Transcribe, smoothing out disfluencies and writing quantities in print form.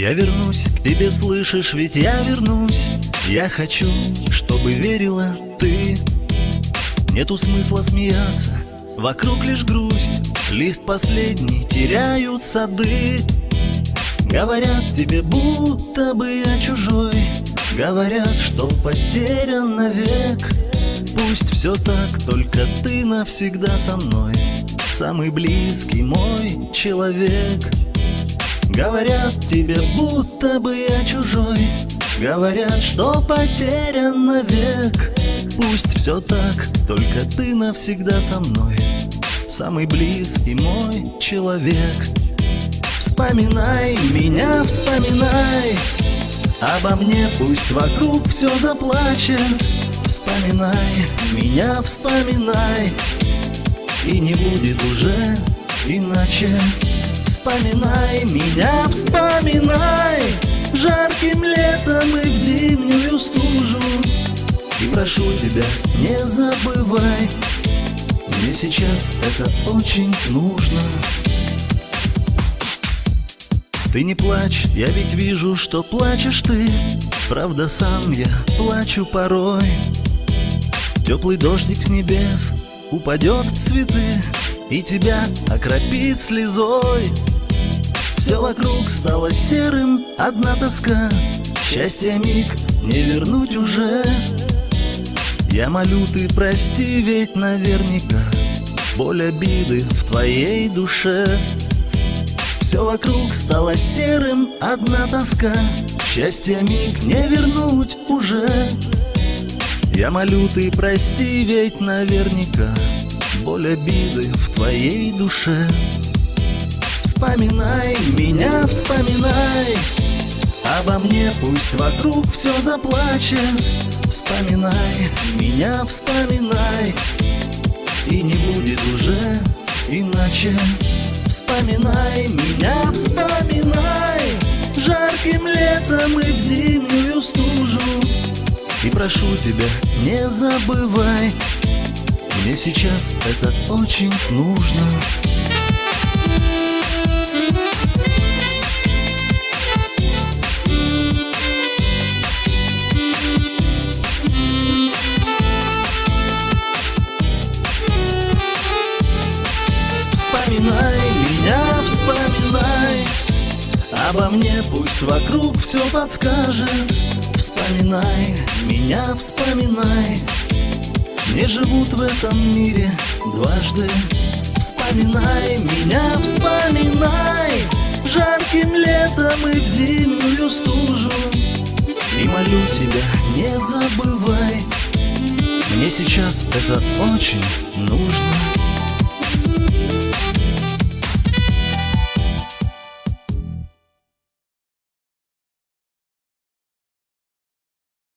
Я вернусь к тебе, слышишь, ведь я вернусь. Я хочу, чтобы верила ты. Нету смысла смеяться, вокруг лишь грусть. Лист последний, теряют сады. Говорят тебе, будто бы я чужой. Говорят, что потерян навек. Пусть все так, только ты навсегда со мной. Самый близкий мой человек. Говорят тебе, будто бы я чужой. Говорят, что потерян навек. Пусть все так, только ты навсегда со мной. Самый близкий мой человек. Вспоминай меня, вспоминай обо мне, пусть вокруг все заплачет. Вспоминай меня, вспоминай, и не будет уже иначе. Вспоминай меня, вспоминай жарким летом и в зимнюю стужу. И прошу тебя, не забывай, мне сейчас это очень нужно. Ты не плачь, я ведь вижу, что плачешь ты. Правда, сам я плачу порой. Теплый дождик с небес упадет в цветы и тебя окропит слезой. Все вокруг стало серым, одна тоска. Счастье миг не вернуть уже. Я молю, ты прости, ведь наверняка боль обиды в твоей душе. Все вокруг стало серым, одна тоска. Счастье миг не вернуть уже. Я молю, ты прости, ведь наверняка боль обиды в твоей душе. Вспоминай меня, вспоминай обо мне, пусть вокруг все заплачет. Вспоминай меня, вспоминай, и не будет уже иначе. Вспоминай меня, вспоминай жарким летом и в зимнюю стужу. И прошу тебя, не забывай, мне сейчас это очень нужно. Вспоминай меня, вспоминай обо мне, пусть вокруг все подскажет. Вспоминай меня, вспоминай, не живут в этом мире дважды. Вспоминай меня, вспоминай жарким летом и в зимнюю стужу. И молю тебя, не забывай, мне сейчас это очень нужно.